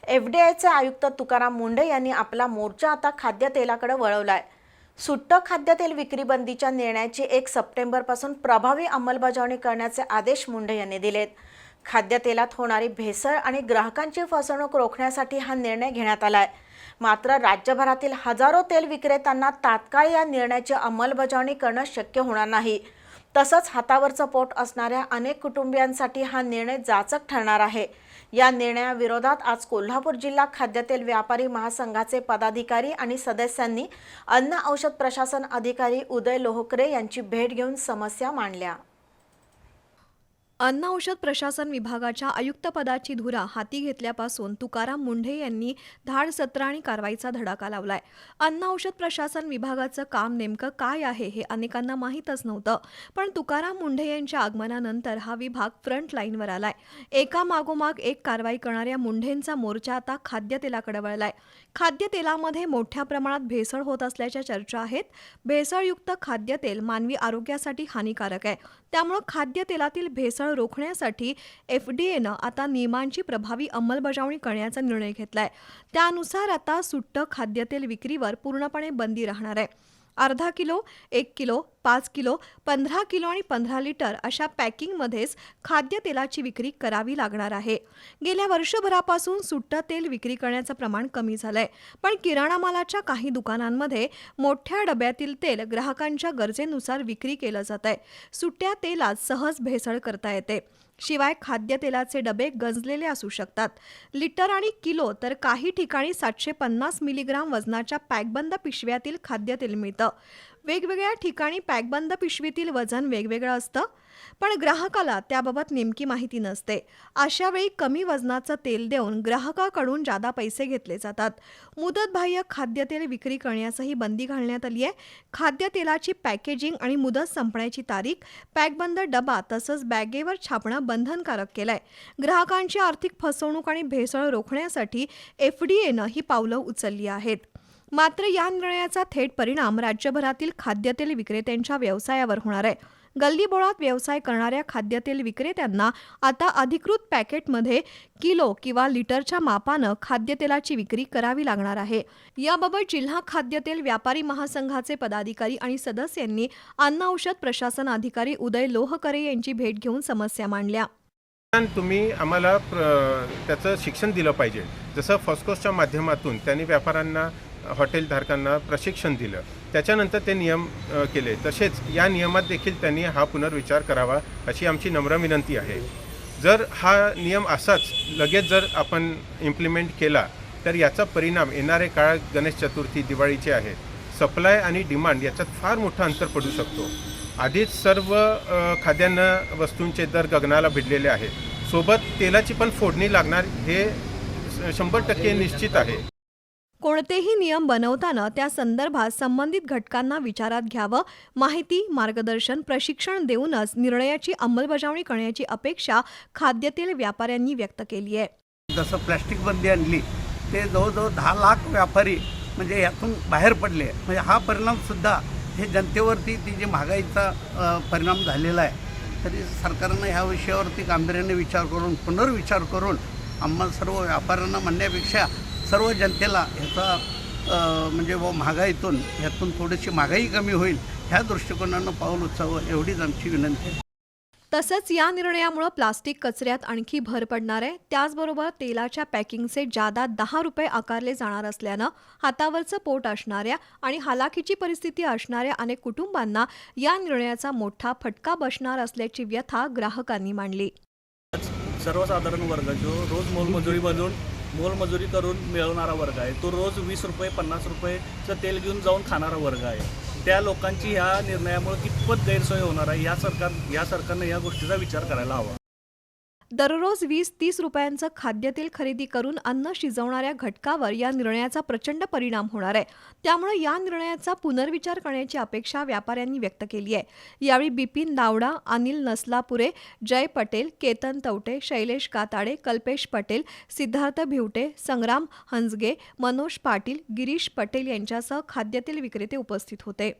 एफडीआयचे आयुक्त तुकाराम मुंढे यांनी आपला मोर्चा आता खाद्यतेलाकडे वळवलाय। सुट्ट खाद्यतेल विक्री बंदीच्या निर्णयाची 1 सप्टेंबरपासून प्रभावी अंमलबजावणी करण्याचे आदेश मुंढे यांनी दिलेत। खाद्यतेलात होणारी भेसळ आणि ग्राहकांची फसवणूक रोखण्यासाठी हा निर्णय घेण्यात आलाय। मात्र राज्यभरातील हजारो तेल विक्रेत्यांना तात्काळ या निर्णयाची अंमलबजावणी करणं शक्य होणार नाही। तसंच हातावरचं पोट असणाऱ्या अनेक कुटुंबियांसाठी हा निर्णय जाचक ठरणार आहे। या निर्णयाविरोधात आज कोल्हापूर जिल्हा खाद्यतेल व्यापारी महासंघाचे पदाधिकारी आणि सदस्यांनी अन्न औषध प्रशासन अधिकारी उदय लोहकरे यांची भेट घेऊन समस्या मांडल्या। अन्न औषध प्रशासन विभागाच्या आयुक्तपदाची धुरा हाती घेतल्यापासून तुकाराम मुंढे यांनी धाडसत्र आणि कारवाईचा धडाका लावलाय। अन्न औषध प्रशासन विभागाचं काम नेमकं काय आहे हे अनेकांना माहीतच नव्हतं, पण तुकाराम मुंढे यांच्या आगमनानंतर हा विभाग फ्रंट लाईनवर आलाय। एका मागोमाग एक कारवाई करणाऱ्या मुंढेंचा मोर्चा आता खाद्यतेलाकडे वळलाय। खाद्यतेलामध्ये मोठ्या प्रमाणात भेसळ होत असल्याच्या चर्चा आहेत। भेसळयुक्त खाद्यतेल मानवी आरोग्यासाठी हानिकारक आहे, त्यामुळे खाद्यतेलातील भेसळ रोखण्यासाठी एफडीएनं आता नियमांची प्रभावी अंमलबजावणी करण्याचा निर्णय घेतलाय। त्यानुसार आता सुट्ट खाद्यतेल विक्रीवर पूर्णपणे बंदी राहणार आहे। अर्धा किलो, 1 किलो, 5 किलो, 15 किलो आणि 15 लिटर अशा पॅकिंगमध्येच खाद्यतेलाची विक्री करावी लागणार आहे। गेल्या वर्षभरापासून सुट्ट तेल विक्री करण्याचं प्रमाण कमी झालंय, पण किराणा मालाच्या काही दुकानांमध्ये मोठ्या डब्यातील तेल ग्राहकांच्या गरजेनुसार विक्री केलं जातंय। सुट्ट्या तेलात सहज भेसळ करता येते। शिवाय खाद्यतेलाचे डबे गंजलेले असू शकतात। लिटर आणि किलो तर काही ठिकाणी 750 मिलीग्राम वजनाच्या पॅकबंद पिशव्यातील खाद्यतेल मिळतं। वेगवेगळ्या ठिकाणी पॅकबंद पिशवीतील वजन वेगवेगळं असतं, पण ग्राहकाला त्याबाबत नेमकी माहिती नसते। अशा वेळी कमी वजनाचं तेल देऊन ग्राहकाकडून जादा पैसे घेतले जातात। मुदतबाह्य खाद्यतेल विक्री करण्यासही बंदी घालण्यात आली आहे। खाद्यतेलाची पॅकेजिंग आणि मुदत संपण्याची तारीख, पॅकबंद डबा तसंच बॅगेवर छापणं बंधनकारक केलंय। ग्राहकांची आर्थिक फसवणूक आणि भेसळ रोखण्यासाठी एफडीएनं ही पावलं उचलली आहेत। मात्र या निर्णयाचा थेट परिणाम राज्यभरातील खाद्यतेल विक्रेत्यांच्या व्यवसायावर होणार आहे। गल्लीबोळात व्यवसाय करणाऱ्या खाद्यतेल विक्रेत्यांना आता अधिकृत पॅकेटमध्ये किलो किंवा लिटरच्या मापानं खाद्यतेलाची विक्री करावी लागणार आहे। याबाबत जिल्हा खाद्यतेल व्यापारी महासंघाचे पदाधिकारी आणि सदस्यांनी अन्न औषध प्रशासन अधिकारी उदय लोहकरे यांची भेट घेऊन समस्या मांडल्या। तुम्ही आम्हाला त्याचं शिक्षण दिलं पाहिजे। जसं फॉस्कोसच्या माध्यमातून त्यांनी व्यापाऱ्यांना, हॉटेलधारकांना प्रशिक्षण दिलं, त्याच्यानंतर ते नियम केले, तसेच या नियमात देखील त्यांनी हा पुनर्विचार करावा अशी आमची नम्र विनंती आहे। जर हा नियम असाच लगेच जर आपण इम्प्लिमेंट केला तर याचा परिणाम येणारे काळ गणेश चतुर्थी, दिवाळीचे आहे। सप्लाय आणि डिमांड याच्यात फार मोठं अंतर पडू शकतो। आधीच सर्व खाद्यान्न वस्तूंचे दर गगनाला भिडलेले आहेत, सोबत तेलाची पण फोडणी लागणार हे 100% निश्चित आहे। कोणतेही नियम बनवताना त्या संदर्भात संबंधित घटकांना विचारात घ्यावं, माहिती, मार्गदर्शन, प्रशिक्षण देऊनच निर्णयाची अंमलबजावणी करण्याची अपेक्षा खाद्यतेल व्यापाऱ्यांनी व्यक्त केली आहे। जसं प्लॅस्टिक बंदी आणली ते जवळजवळ 10 लाख व्यापारी म्हणजे यातून बाहेर पडले। म्हणजे हा परिणामसुद्धा हे जनतेवरती ती जी महागाईचा परिणाम झालेला आहे, तरी सरकारनं ह्या विषयावरती गांभीर्याने विचार करून, पुनर्विचार करून आम्हाला सर्व व्यापाऱ्यांना म्हणण्यापेक्षा सर्व जनतेला ह्याचा म्हणजे महागाईतून ह्यातून थोडीशी महागाई कमी होईल ह्या दृष्टिकोनानं पाऊल उचलावं एवढीच आमची विनंती आहे। तसंच या निर्णयामुळे प्लास्टिक कचऱ्यात आणखी भर पडणार आहे। त्याचबरोबर तेलाच्या पॅकिंगचे जादा 10 रुपये आकारले जाणार असल्यानं हातावरचं पोट असणाऱ्या आणि हालाखीची परिस्थिती असणाऱ्या अनेक कुटुंबांना या निर्णयाचा मोठा फटका बसणार असल्याची व्यथा ग्राहकांनी मांडली। सर्वसाधारण वर्ग जो रोज मोलमजुरी करून मिळवणारा वर्ग आहे, तो रोज 20 रुपये 50 रुपयेचं तेल घेऊन जाऊन खाणारा वर्ग आहे। त्या लोकांची ह्या निर्णयामुळे कितपत गैरसोय होणार आहे या सरकारने या गोष्टीचा विचार करायला हवा। दररोज 20-30 रुपयांचं खाद्यतेल खरेदी करून अन्न शिजवणाऱ्या घटकावर या निर्णयाचा प्रचंड परिणाम होणार आहे। त्यामुळे या निर्णयाचा पुनर्विचार करण्याची अपेक्षा व्यापाऱ्यांनी व्यक्त केली आहे। यावेळी बिपिन दावडा, अनिल नसलापुरे, जय पटेल, केतन तवटे, शैलेश काताडे, कल्पेश पटेल, सिद्धार्थ भिवटे, संग्राम हंजगे, मनोज पाटील, गिरीश पटेल यांच्यासह खाद्यतेल विक्रेते उपस्थित होते।